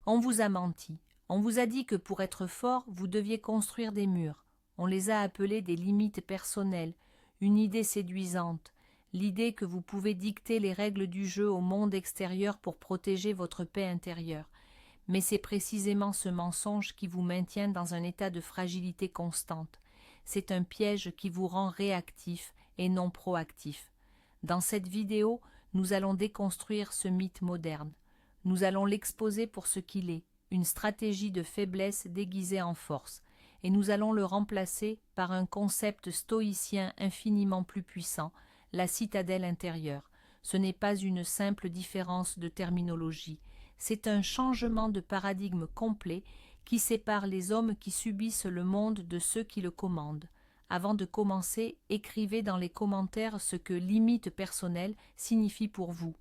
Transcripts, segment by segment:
On vous a menti. On vous a dit que pour être fort, vous deviez construire des murs. On les a appelés des limites personnelles, une idée séduisante, l'idée que vous pouvez dicter les règles du jeu au monde extérieur pour protéger votre paix intérieure. Mais c'est précisément ce mensonge qui vous maintient dans un état de fragilité constante. C'est un piège qui vous rend réactif et non proactif. Dans cette vidéo, nous allons déconstruire ce mythe moderne. Nous allons l'exposer pour ce qu'il est, une stratégie de faiblesse déguisée en force, et nous allons le remplacer par un concept stoïcien infiniment plus puissant, la citadelle intérieure. Ce n'est pas une simple différence de terminologie, c'est un changement de paradigme complet qui sépare les hommes qui subissent le monde de ceux qui le commandent. Avant de commencer, écrivez dans les commentaires ce que limite personnelle signifie pour vous.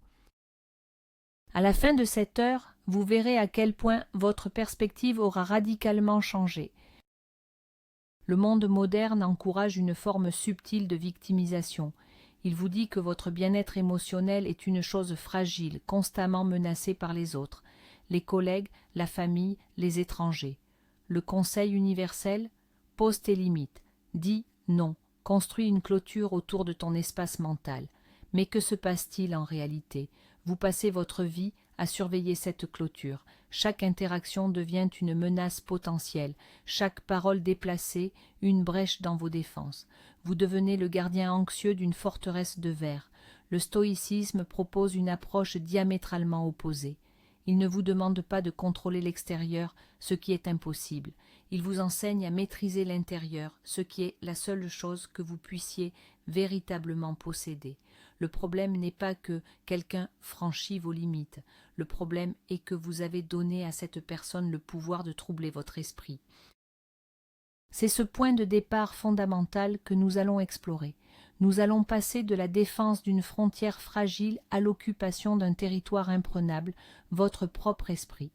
À la fin de cette heure, vous verrez à quel point votre perspective aura radicalement changé. Le monde moderne encourage une forme subtile de victimisation. Il vous dit que votre bien-être émotionnel est une chose fragile, constamment menacée par les autres, les collègues, la famille, les étrangers. Le conseil universel: pose tes limites, dis non, construis une clôture autour de ton espace mental. Mais que se passe-t-il en réalité? Vous passez votre vie à surveiller cette clôture. Chaque interaction devient une menace potentielle, chaque parole déplacée, une brèche dans vos défenses. Vous devenez le gardien anxieux d'une forteresse de verre. Le stoïcisme propose une approche diamétralement opposée. Il ne vous demande pas de contrôler l'extérieur, ce qui est impossible. Il vous enseigne à maîtriser l'intérieur, ce qui est la seule chose que vous puissiez véritablement posséder. Le problème n'est pas que quelqu'un franchit vos limites. Le problème est que vous avez donné à cette personne le pouvoir de troubler votre esprit. C'est ce point de départ fondamental que nous allons explorer. Nous allons passer de la défense d'une frontière fragile à l'occupation d'un territoire imprenable, votre propre esprit.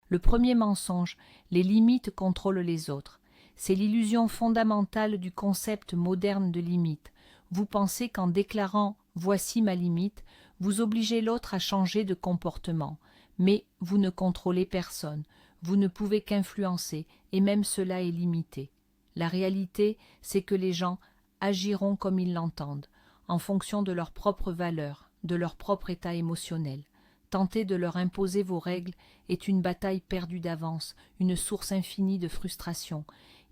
Le premier mensonge: les limites contrôlent les autres. C'est l'illusion fondamentale du concept moderne de limite. Vous pensez qu'en déclarant « voici ma limite », vous obligez l'autre à changer de comportement. Mais vous ne contrôlez personne, vous ne pouvez qu'influencer, et même cela est limité. La réalité, c'est que les gens agiront comme ils l'entendent, en fonction de leurs propres valeurs, de leur propre état émotionnel. Tenter de leur imposer vos règles est une bataille perdue d'avance, une source infinie de frustration.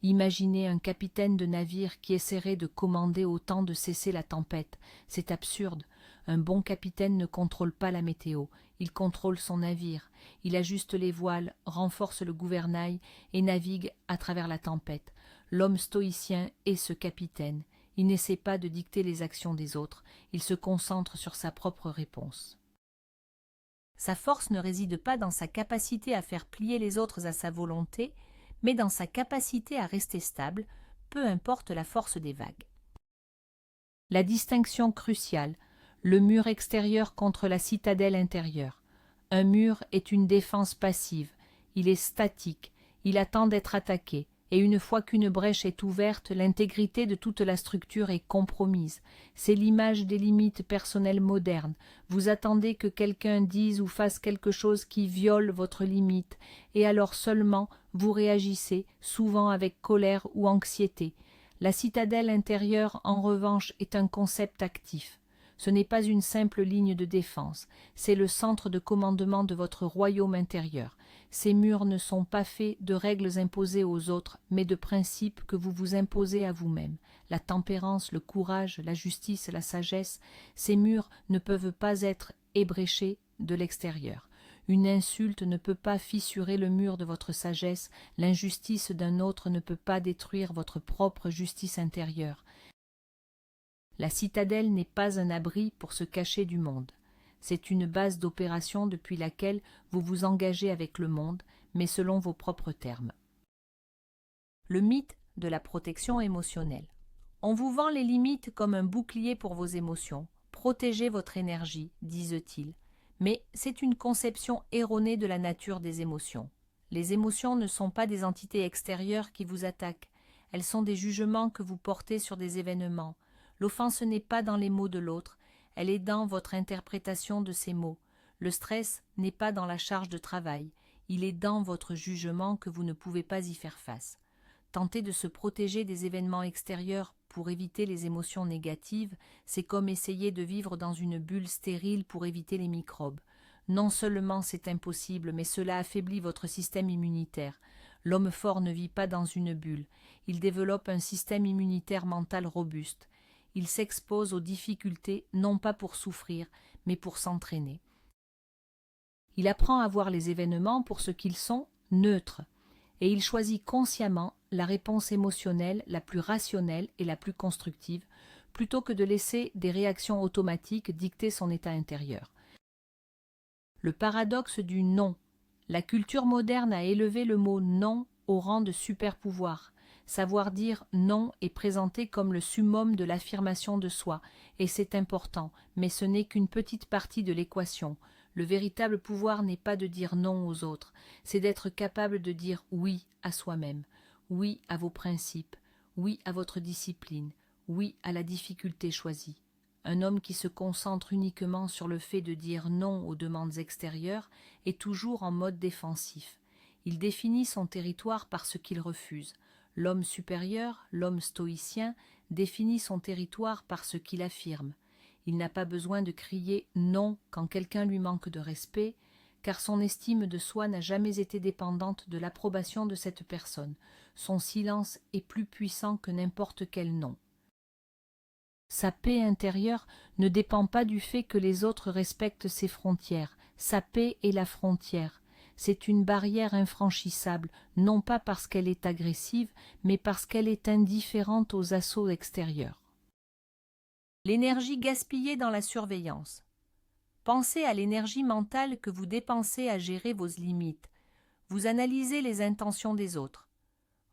Imaginez un capitaine de navire qui essaierait de commander au temps de cesser la tempête. C'est absurde. Un bon capitaine ne contrôle pas la météo, il contrôle son navire. Il ajuste les voiles, renforce le gouvernail et navigue à travers la tempête. L'homme stoïcien est ce capitaine. Il n'essaie pas de dicter les actions des autres, il se concentre sur sa propre réponse. Sa force ne réside pas dans sa capacité à faire plier les autres à sa volonté, mais dans sa capacité à rester stable, peu importe la force des vagues. La distinction cruciale, le mur extérieur contre la citadelle intérieure. Un mur est une défense passive, il est statique, il attend d'être attaqué, et une fois qu'une brèche est ouverte, l'intégrité de toute la structure est compromise. C'est l'image des limites personnelles modernes. Vous attendez que quelqu'un dise ou fasse quelque chose qui viole votre limite, et alors seulement vous réagissez, souvent avec colère ou anxiété. La citadelle intérieure, en revanche, est un concept actif. Ce n'est pas une simple ligne de défense, c'est le centre de commandement de votre royaume intérieur. Ces murs ne sont pas faits de règles imposées aux autres, mais de principes que vous vous imposez à vous-même. La tempérance, le courage, la justice, la sagesse, ces murs ne peuvent pas être ébréchés de l'extérieur. Une insulte ne peut pas fissurer le mur de votre sagesse, l'injustice d'un autre ne peut pas détruire votre propre justice intérieure. La citadelle n'est pas un abri pour se cacher du monde. C'est une base d'opération depuis laquelle vous vous engagez avec le monde, mais selon vos propres termes. Le mythe de la protection émotionnelle. On vous vend les limites comme un bouclier pour vos émotions. Protégez votre énergie, disent-ils. Mais c'est une conception erronée de la nature des émotions. Les émotions ne sont pas des entités extérieures qui vous attaquent. Elles sont des jugements que vous portez sur des événements. L'offense n'est pas dans les mots de l'autre, elle est dans votre interprétation de ces mots. Le stress n'est pas dans la charge de travail, il est dans votre jugement que vous ne pouvez pas y faire face. Tenter de se protéger des événements extérieurs pour éviter les émotions négatives, c'est comme essayer de vivre dans une bulle stérile pour éviter les microbes. Non seulement c'est impossible, mais cela affaiblit votre système immunitaire. L'homme fort ne vit pas dans une bulle, il développe un système immunitaire mental robuste. Il s'expose aux difficultés non pas pour souffrir, mais pour s'entraîner. Il apprend à voir les événements pour ce qu'ils sont, neutres, et il choisit consciemment la réponse émotionnelle la plus rationnelle et la plus constructive, plutôt que de laisser des réactions automatiques dicter son état intérieur. Le paradoxe du non. La culture moderne a élevé le mot non au rang de super-pouvoir. Savoir dire non est présenté comme le summum de l'affirmation de soi, et c'est important, mais ce n'est qu'une petite partie de l'équation. Le véritable pouvoir n'est pas de dire non aux autres, c'est d'être capable de dire oui à soi-même, oui à vos principes, oui à votre discipline, oui à la difficulté choisie. Un homme qui se concentre uniquement sur le fait de dire non aux demandes extérieures est toujours en mode défensif. Il définit son territoire par ce qu'il refuse. L'homme supérieur, l'homme stoïcien, définit son territoire par ce qu'il affirme. Il n'a pas besoin de crier « non » quand quelqu'un lui manque de respect, car son estime de soi n'a jamais été dépendante de l'approbation de cette personne. Son silence est plus puissant que n'importe quel non. Sa paix intérieure ne dépend pas du fait que les autres respectent ses frontières. Sa paix est la frontière. C'est une barrière infranchissable, non pas parce qu'elle est agressive, mais parce qu'elle est indifférente aux assauts extérieurs. L'énergie gaspillée dans la surveillance. Pensez à l'énergie mentale que vous dépensez à gérer vos limites. Vous analysez les intentions des autres.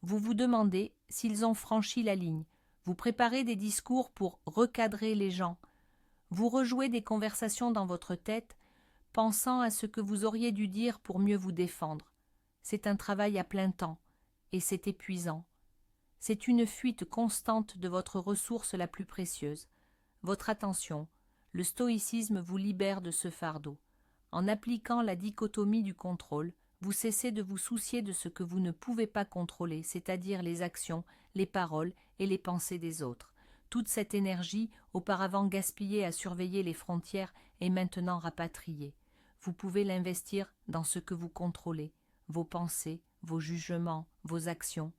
Vous vous demandez s'ils ont franchi la ligne. Vous préparez des discours pour recadrer les gens. Vous rejouez des conversations dans votre tête, pensant à ce que vous auriez dû dire pour mieux vous défendre. C'est un travail à plein temps, et c'est épuisant. C'est une fuite constante de votre ressource la plus précieuse. Votre attention, le stoïcisme vous libère de ce fardeau. En appliquant la dichotomie du contrôle, vous cessez de vous soucier de ce que vous ne pouvez pas contrôler, c'est-à-dire les actions, les paroles et les pensées des autres. Toute cette énergie, auparavant gaspillée à surveiller les frontières, est maintenant rapatriée. Vous pouvez l'investir dans ce que vous contrôlez, vos pensées, vos jugements, vos actions.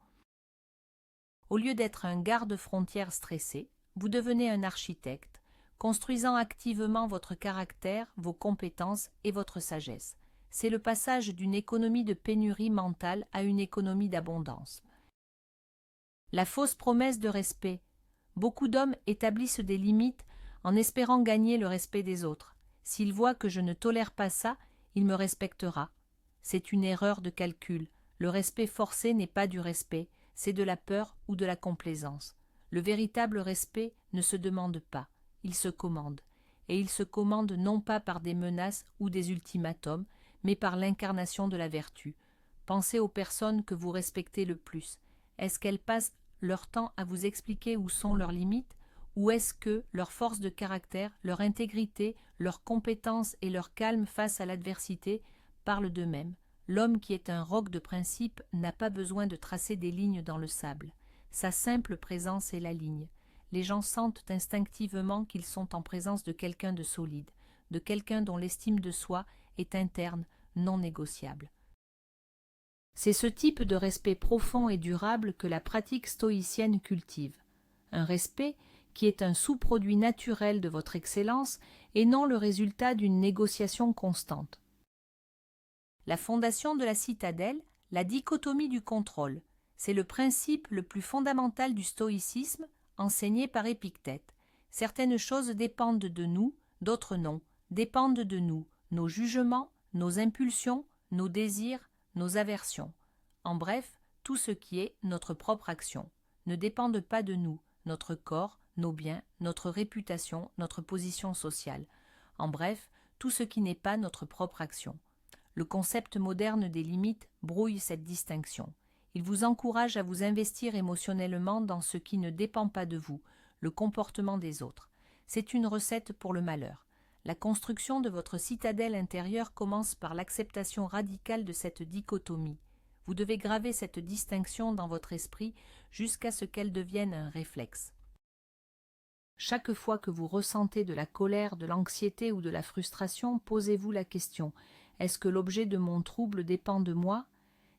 Au lieu d'être un garde-frontière stressé, vous devenez un architecte, construisant activement votre caractère, vos compétences et votre sagesse. C'est le passage d'une économie de pénurie mentale à une économie d'abondance. La fausse promesse de respect. Beaucoup d'hommes établissent des limites en espérant gagner le respect des autres. S'il voit que je ne tolère pas ça, il me respectera. C'est une erreur de calcul. Le respect forcé n'est pas du respect, c'est de la peur ou de la complaisance. Le véritable respect ne se demande pas, il se commande. Et il se commande non pas par des menaces ou des ultimatums, mais par l'incarnation de la vertu. Pensez aux personnes que vous respectez le plus. Est-ce qu'elles passent leur temps à vous expliquer où sont leurs limites, ou est-ce que leur force de caractère, leur intégrité, leur compétence et leur calme face à l'adversité parlent d'eux-mêmes? L'homme qui est un roc de principe n'a pas besoin de tracer des lignes dans le sable. Sa simple présence est la ligne. Les gens sentent instinctivement qu'ils sont en présence de quelqu'un de solide, de quelqu'un dont l'estime de soi est interne, non négociable. C'est ce type de respect profond et durable que la pratique stoïcienne cultive. Un respect qui est un sous-produit naturel de votre excellence et non le résultat d'une négociation constante. La fondation de la citadelle, la dichotomie du contrôle, c'est le principe le plus fondamental du stoïcisme enseigné par Épictète. Certaines choses dépendent de nous, d'autres non, dépendent de nous, nos jugements, nos impulsions, nos désirs, nos aversions. En bref, tout ce qui est notre propre action ne dépendent pas de nous, notre corps, nos biens, notre réputation, notre position sociale. En bref, tout ce qui n'est pas notre propre action. Le concept moderne des limites brouille cette distinction. Il vous encourage à vous investir émotionnellement dans ce qui ne dépend pas de vous, le comportement des autres. C'est une recette pour le malheur. La construction de votre citadelle intérieure commence par l'acceptation radicale de cette dichotomie. Vous devez graver cette distinction dans votre esprit jusqu'à ce qu'elle devienne un réflexe. Chaque fois que vous ressentez de la colère, de l'anxiété ou de la frustration, posez-vous la question: est-ce que l'objet de mon trouble dépend de moi?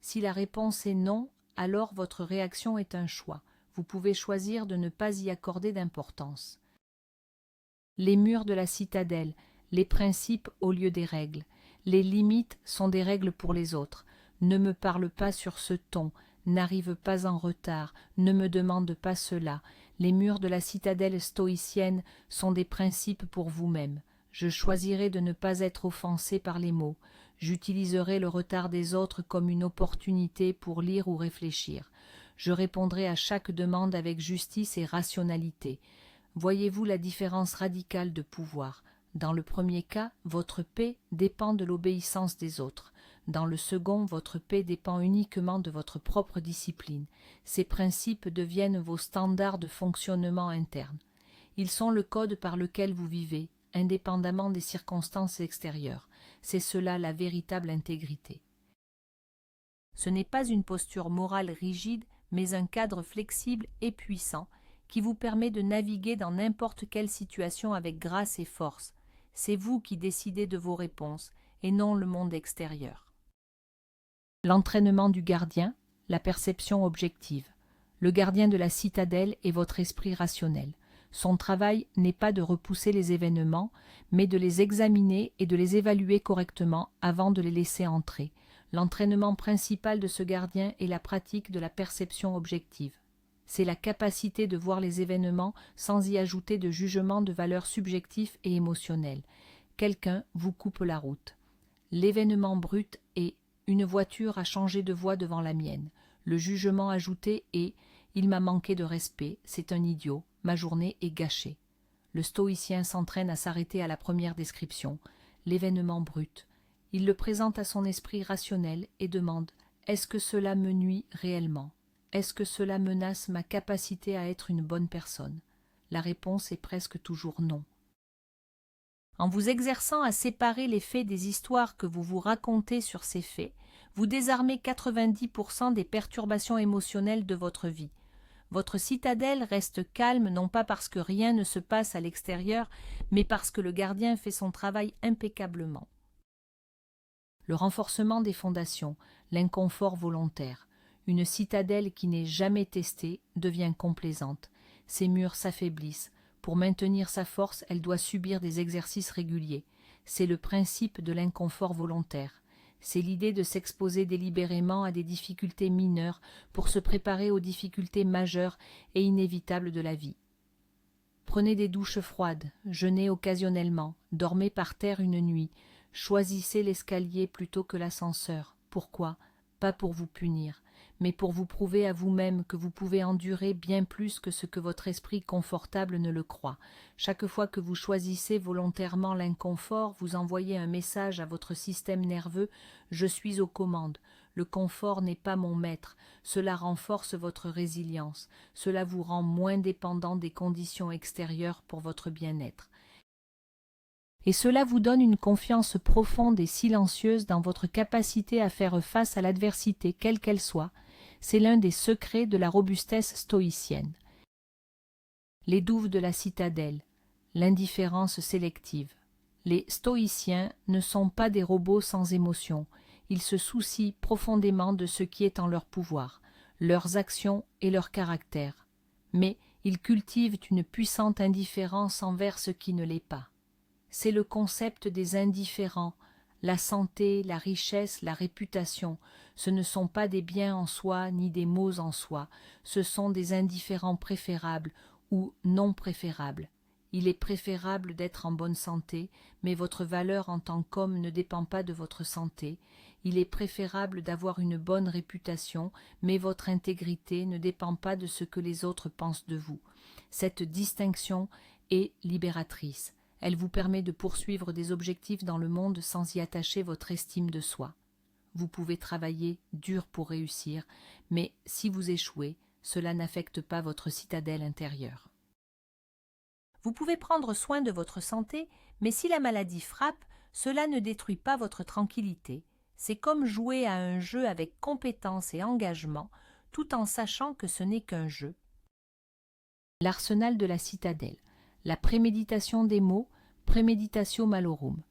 Si la réponse est non, alors votre réaction est un choix. Vous pouvez choisir de ne pas y accorder d'importance. Les murs de la citadelle, les principes au lieu des règles. Les limites sont des règles pour les autres. Ne me parle pas sur ce ton, n'arrive pas en retard, ne me demande pas cela. Les murs de la citadelle stoïcienne sont des principes pour vous-même. Je choisirai de ne pas être offensé par les mots. J'utiliserai le retard des autres comme une opportunité pour lire ou réfléchir. Je répondrai à chaque demande avec justice et rationalité. Voyez-vous la différence radicale de pouvoir? Dans le premier cas, votre paix dépend de l'obéissance des autres. Dans le second, votre paix dépend uniquement de votre propre discipline. Ces principes deviennent vos standards de fonctionnement interne. Ils sont le code par lequel vous vivez, indépendamment des circonstances extérieures. C'est cela la véritable intégrité. Ce n'est pas une posture morale rigide, mais un cadre flexible et puissant qui vous permet de naviguer dans n'importe quelle situation avec grâce et force. C'est vous qui décidez de vos réponses et non le monde extérieur. L'entraînement du gardien, la perception objective. Le gardien de la citadelle est votre esprit rationnel. Son travail n'est pas de repousser les événements, mais de les examiner et de les évaluer correctement avant de les laisser entrer. L'entraînement principal de ce gardien est la pratique de la perception objective. C'est la capacité de voir les événements sans y ajouter de jugement de valeur subjectif et émotionnel. Quelqu'un vous coupe la route. L'événement brut est « une voiture a changé de voie devant la mienne ». Le jugement ajouté est « il m'a manqué de respect, c'est un idiot, ma journée est gâchée ». Le stoïcien s'entraîne à s'arrêter à la première description, l'événement brut. Il le présente à son esprit rationnel et demande « est-ce que cela me nuit réellement ? Est-ce que cela menace ma capacité à être une bonne personne ?» La réponse est presque toujours non. En vous exerçant à séparer les faits des histoires que vous vous racontez sur ces faits, vous désarmez 90% des perturbations émotionnelles de votre vie. Votre citadelle reste calme non pas parce que rien ne se passe à l'extérieur, mais parce que le gardien fait son travail impeccablement. Le renforcement des fondations, l'inconfort volontaire. Une citadelle qui n'est jamais testée devient complaisante. Ses murs s'affaiblissent. Pour maintenir sa force, elle doit subir des exercices réguliers. C'est le principe de l'inconfort volontaire. C'est l'idée de s'exposer délibérément à des difficultés mineures pour se préparer aux difficultés majeures et inévitables de la vie. Prenez des douches froides, jeûnez occasionnellement, dormez par terre une nuit, choisissez l'escalier plutôt que l'ascenseur. Pourquoi? Pas pour vous punir, mais pour vous prouver à vous-même que vous pouvez endurer bien plus que ce que votre esprit confortable ne le croit. Chaque fois que vous choisissez volontairement l'inconfort, vous envoyez un message à votre système nerveux « Je suis aux commandes ». Le confort n'est pas mon maître, cela renforce votre résilience, cela vous rend moins dépendant des conditions extérieures pour votre bien-être. Et cela vous donne une confiance profonde et silencieuse dans votre capacité à faire face à l'adversité, quelle qu'elle soit. C'est l'un des secrets de la robustesse stoïcienne. Les douves de la citadelle, l'indifférence sélective. Les stoïciens ne sont pas des robots sans émotion. Ils se soucient profondément de ce qui est en leur pouvoir, leurs actions et leur caractère. Mais ils cultivent une puissante indifférence envers ce qui ne l'est pas. C'est le concept des indifférents, la santé, la richesse, la réputation. Ce ne sont pas des biens en soi ni des maux en soi, ce sont des indifférents préférables ou non préférables. Il est préférable d'être en bonne santé, mais votre valeur en tant qu'homme ne dépend pas de votre santé. Il est préférable d'avoir une bonne réputation, mais votre intégrité ne dépend pas de ce que les autres pensent de vous. Cette distinction est libératrice. Elle vous permet de poursuivre des objectifs dans le monde sans y attacher votre estime de soi. Vous pouvez travailler dur pour réussir, mais si vous échouez, cela n'affecte pas votre citadelle intérieure. Vous pouvez prendre soin de votre santé, mais si la maladie frappe, cela ne détruit pas votre tranquillité. C'est comme jouer à un jeu avec compétence et engagement, tout en sachant que ce n'est qu'un jeu. L'arsenal de la citadelle. La préméditation des mots, préméditatio malorum.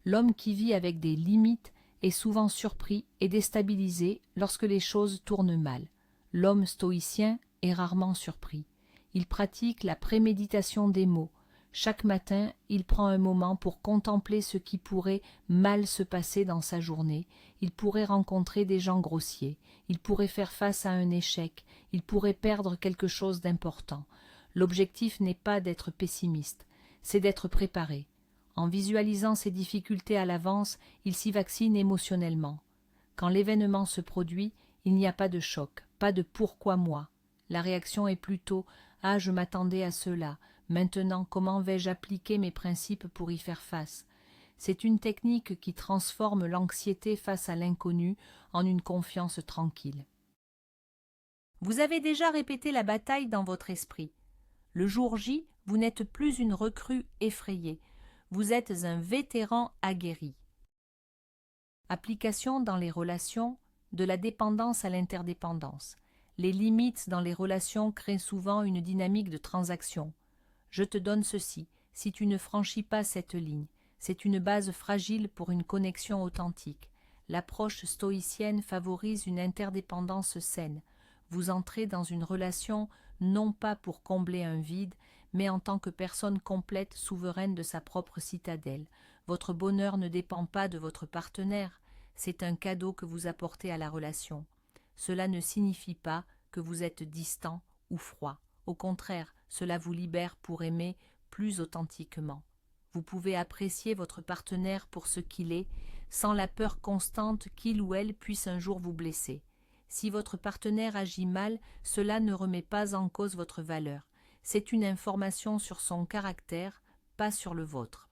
L'homme qui vit avec des limites est souvent surpris et déstabilisé lorsque les choses tournent mal. L'homme stoïcien est rarement surpris. Il pratique la préméditation des mots. Chaque matin, il prend un moment pour contempler ce qui pourrait mal se passer dans sa journée. Il pourrait rencontrer des gens grossiers. Il pourrait faire face à un échec. Il pourrait perdre quelque chose d'important. L'objectif n'est pas d'être pessimiste, c'est d'être préparé. En visualisant ces difficultés à l'avance, il s'y vaccine émotionnellement. Quand l'événement se produit, il n'y a pas de choc, pas de « pourquoi moi ». La réaction est plutôt « ah, je m'attendais à cela, maintenant comment vais-je appliquer mes principes pour y faire face ?» C'est une technique qui transforme l'anxiété face à l'inconnu en une confiance tranquille. Vous avez déjà répété la bataille dans votre esprit. Le jour J, vous n'êtes plus une recrue effrayée, vous êtes un vétéran aguerri. Application dans les relations, de la dépendance à l'interdépendance. Les limites dans les relations créent souvent une dynamique de transaction. Je te donne ceci, si tu ne franchis pas cette ligne, c'est une base fragile pour une connexion authentique. L'approche stoïcienne favorise une interdépendance saine. Vous entrez dans une relation non pas pour combler un vide, mais en tant que personne complète souveraine de sa propre citadelle. Votre bonheur ne dépend pas de votre partenaire, c'est un cadeau que vous apportez à la relation. Cela ne signifie pas que vous êtes distant ou froid. Au contraire, cela vous libère pour aimer plus authentiquement. Vous pouvez apprécier votre partenaire pour ce qu'il est, sans la peur constante qu'il ou elle puisse un jour vous blesser. Si votre partenaire agit mal, cela ne remet pas en cause votre valeur. C'est une information sur son caractère, pas sur le vôtre.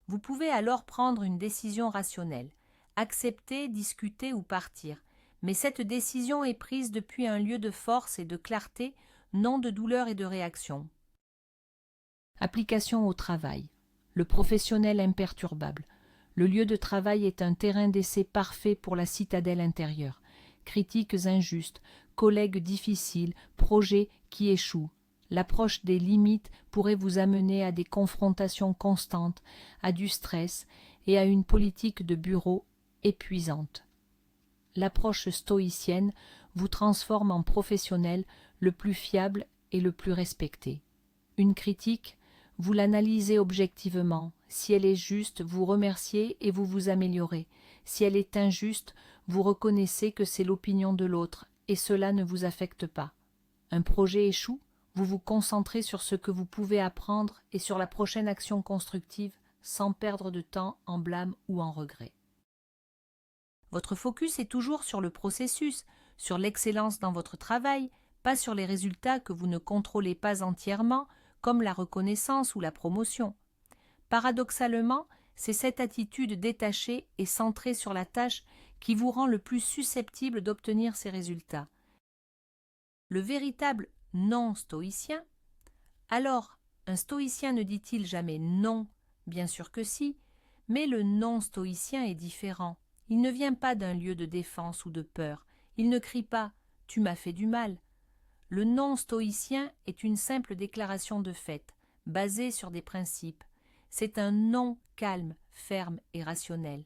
Vous pouvez alors prendre une décision rationnelle, accepter, discuter ou partir. Mais cette décision est prise depuis un lieu de force et de clarté, non de douleur et de réaction. Application au travail. Le professionnel imperturbable. Le lieu de travail est un terrain d'essai parfait pour la citadelle intérieure. Critiques injustes, collègues difficiles, projets qui échouent. L'approche des limites pourrait vous amener à des confrontations constantes, à du stress et à une politique de bureau épuisante. L'approche stoïcienne vous transforme en professionnel le plus fiable et le plus respecté. Une critique, vous l'analysez objectivement. Si elle est juste, vous remerciez et vous vous améliorez. Si elle est injuste, vous reconnaissez que c'est l'opinion de l'autre et cela ne vous affecte pas. Un projet échoue, vous vous concentrez sur ce que vous pouvez apprendre et sur la prochaine action constructive sans perdre de temps en blâme ou en regret. Votre focus est toujours sur le processus, sur l'excellence dans votre travail, pas sur les résultats que vous ne contrôlez pas entièrement, comme la reconnaissance ou la promotion. Paradoxalement, c'est cette attitude détachée et centrée sur la tâche qui vous rend le plus susceptible d'obtenir ces résultats. Le véritable non-stoïcien, alors un stoïcien ne dit-il jamais non, bien sûr que si, mais le non-stoïcien est différent. Il ne vient pas d'un lieu de défense ou de peur, il ne crie pas « tu m'as fait du mal ». Le non-stoïcien est une simple déclaration de fait, basée sur des principes. C'est un non calme, ferme et rationnel.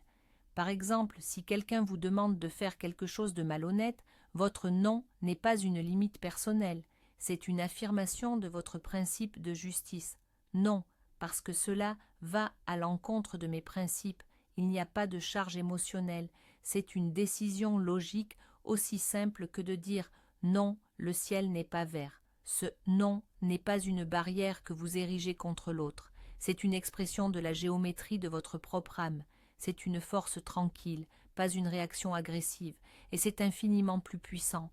Par exemple, si quelqu'un vous demande de faire quelque chose de malhonnête, votre non n'est pas une limite personnelle, c'est une affirmation de votre principe de justice. Non, parce que cela va à l'encontre de mes principes. Il n'y a pas de charge émotionnelle, c'est une décision logique aussi simple que de dire « non, le ciel n'est pas vert ». Ce « non » n'est pas une barrière que vous érigez contre l'autre, c'est une expression de la géométrie de votre propre âme, c'est une force tranquille, pas une réaction agressive, et c'est infiniment plus puissant.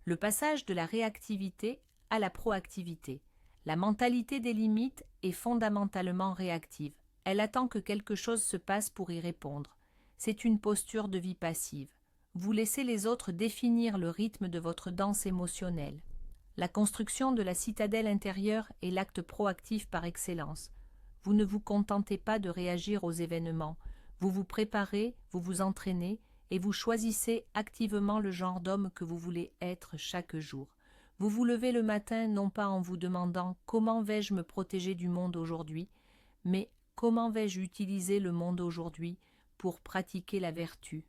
Le passage de la réactivité à la proactivité. La mentalité des limites est fondamentalement réactive. Elle attend que quelque chose se passe pour y répondre. C'est une posture de vie passive. Vous laissez les autres définir le rythme de votre danse émotionnelle. La construction de la citadelle intérieure est l'acte proactif par excellence. Vous ne vous contentez pas de réagir aux événements, vous vous préparez, vous vous entraînez et vous choisissez activement le genre d'homme que vous voulez être chaque jour. Vous vous levez le matin non pas en vous demandant « Comment vais-je me protéger du monde aujourd'hui ?», mais « Comment vais-je utiliser le monde aujourd'hui pour pratiquer la vertu ?»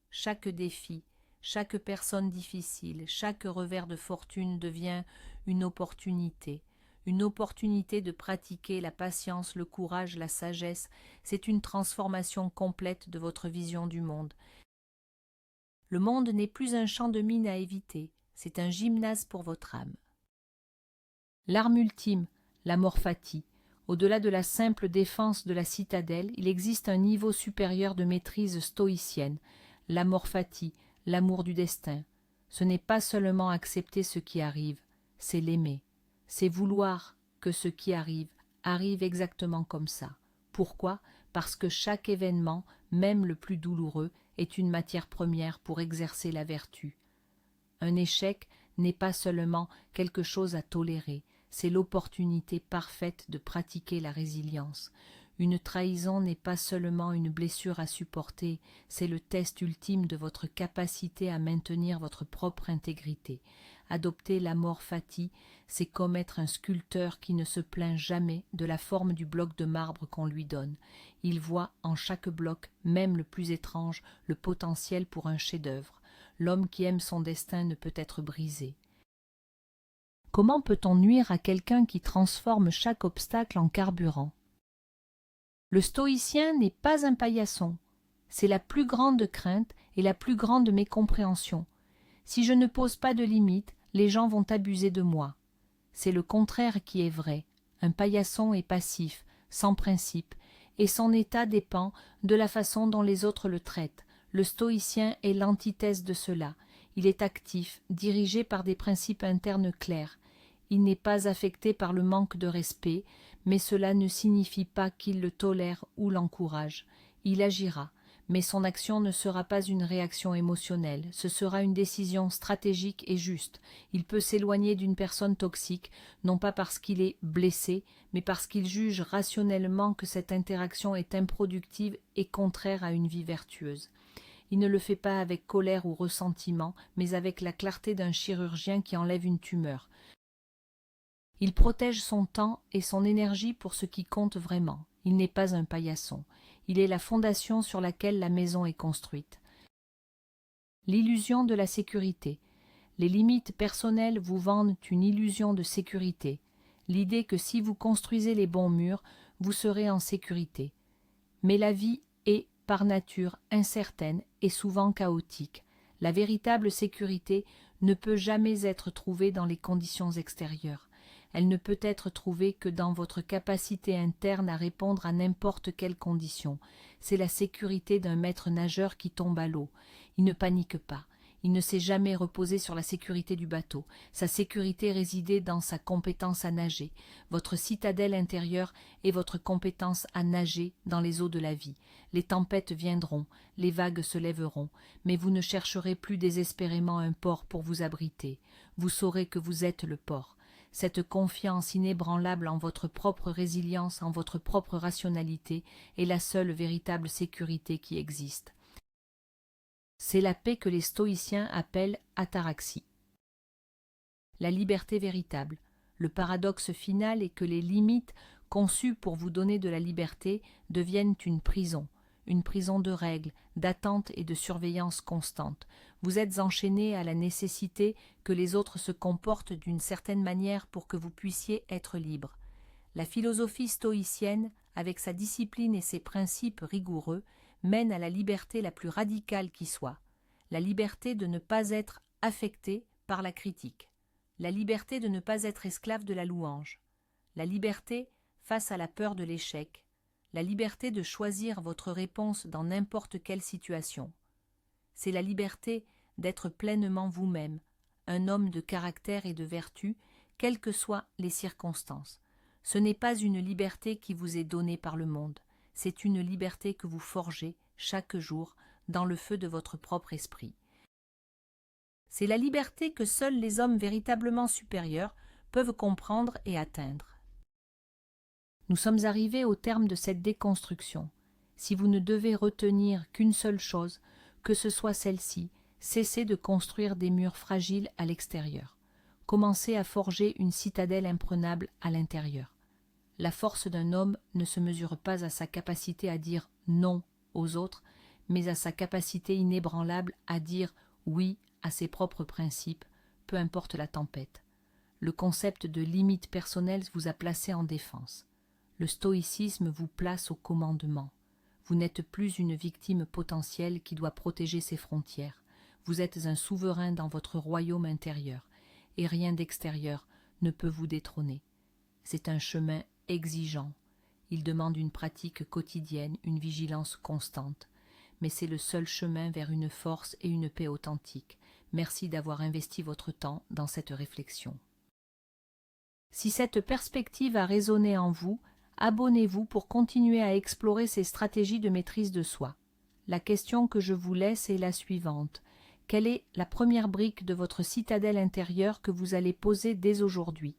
Chaque défi, chaque personne difficile, chaque revers de fortune devient une opportunité de pratiquer la patience, le courage, la sagesse. C'est une transformation complète de votre vision du monde. Le monde n'est plus un champ de mine à éviter, c'est un gymnase pour votre âme. L'arme ultime, l'amor fati. Au-delà de la simple défense de la citadelle, il existe un niveau supérieur de maîtrise stoïcienne, l'amor fati, l'amour du destin. Ce n'est pas seulement accepter ce qui arrive, c'est l'aimer. C'est vouloir que ce qui arrive exactement comme ça. Pourquoi ? Parce que chaque événement, même le plus douloureux, est une matière première pour exercer la vertu. Un échec n'est pas seulement quelque chose à tolérer, c'est l'opportunité parfaite de pratiquer la résilience. Une trahison n'est pas seulement une blessure à supporter, c'est le test ultime de votre capacité à maintenir votre propre intégrité. Adopter l'amor fati, c'est comme être un sculpteur qui ne se plaint jamais de la forme du bloc de marbre qu'on lui donne. Il voit en chaque bloc, même le plus étrange, le potentiel pour un chef-d'œuvre. L'homme qui aime son destin ne peut être brisé. Comment peut-on nuire à quelqu'un qui transforme chaque obstacle en carburant ? Le stoïcien n'est pas un paillasson. C'est la plus grande crainte et la plus grande mécompréhension. Si je ne pose pas de limites, les gens vont abuser de moi. C'est le contraire qui est vrai. Un paillasson est passif, sans principe, et son état dépend de la façon dont les autres le traitent. Le stoïcien est l'antithèse de cela. Il est actif, dirigé par des principes internes clairs. Il n'est pas affecté par le manque de respect, mais cela ne signifie pas qu'il le tolère ou l'encourage. Il agira, mais son action ne sera pas une réaction émotionnelle, ce sera une décision stratégique et juste. Il peut s'éloigner d'une personne toxique, non pas parce qu'il est blessé, mais parce qu'il juge rationnellement que cette interaction est improductive et contraire à une vie vertueuse. Il ne le fait pas avec colère ou ressentiment, mais avec la clarté d'un chirurgien qui enlève une tumeur. Il protège son temps et son énergie pour ce qui compte vraiment. Il n'est pas un paillasson. Il est la fondation sur laquelle la maison est construite. L'illusion de la sécurité. Les limites personnelles vous vendent une illusion de sécurité. L'idée que si vous construisez les bons murs, vous serez en sécurité. Mais la vie est, par nature, incertaine et souvent chaotique. La véritable sécurité ne peut jamais être trouvée dans les conditions extérieures. Elle ne peut être trouvée que dans votre capacité interne à répondre à n'importe quelle condition. C'est la sécurité d'un maître nageur qui tombe à l'eau. Il ne panique pas. Il ne s'est jamais reposé sur la sécurité du bateau. Sa sécurité résidait dans sa compétence à nager. Votre citadelle intérieure est votre compétence à nager dans les eaux de la vie. Les tempêtes viendront, les vagues se lèveront, mais vous ne chercherez plus désespérément un port pour vous abriter. Vous saurez que vous êtes le port. Cette confiance inébranlable en votre propre résilience, en votre propre rationalité, est la seule véritable sécurité qui existe. C'est la paix que les stoïciens appellent ataraxie. La liberté véritable. Le paradoxe final est que les limites conçues pour vous donner de la liberté deviennent une prison de règles, d'attente et de surveillance constante. Vous êtes enchaîné à la nécessité que les autres se comportent d'une certaine manière pour que vous puissiez être libre. La philosophie stoïcienne, avec sa discipline et ses principes rigoureux, mène à la liberté la plus radicale qui soit, la liberté de ne pas être affecté par la critique, la liberté de ne pas être esclave de la louange, la liberté face à la peur de l'échec, la liberté de choisir votre réponse dans n'importe quelle situation. C'est la liberté d'être pleinement vous-même, un homme de caractère et de vertu, quelles que soient les circonstances. Ce n'est pas une liberté qui vous est donnée par le monde, c'est une liberté que vous forgez chaque jour dans le feu de votre propre esprit. C'est la liberté que seuls les hommes véritablement supérieurs peuvent comprendre et atteindre. Nous sommes arrivés au terme de cette déconstruction. Si vous ne devez retenir qu'une seule chose, que ce soit celle-ci, cessez de construire des murs fragiles à l'extérieur. Commencez à forger une citadelle imprenable à l'intérieur. La force d'un homme ne se mesure pas à sa capacité à dire non aux autres, mais à sa capacité inébranlable à dire oui à ses propres principes, peu importe la tempête. Le concept de limite personnelle vous a placé en défense. Le stoïcisme vous place au commandement. Vous n'êtes plus une victime potentielle qui doit protéger ses frontières. Vous êtes un souverain dans votre royaume intérieur, et rien d'extérieur ne peut vous détrôner. C'est un chemin exigeant. Il demande une pratique quotidienne, une vigilance constante. Mais c'est le seul chemin vers une force et une paix authentiques. Merci d'avoir investi votre temps dans cette réflexion. Si cette perspective a résonné en vous, abonnez-vous pour continuer à explorer ces stratégies de maîtrise de soi. La question que je vous laisse est la suivante. Quelle est la première brique de votre citadelle intérieure que vous allez poser dès aujourd'hui?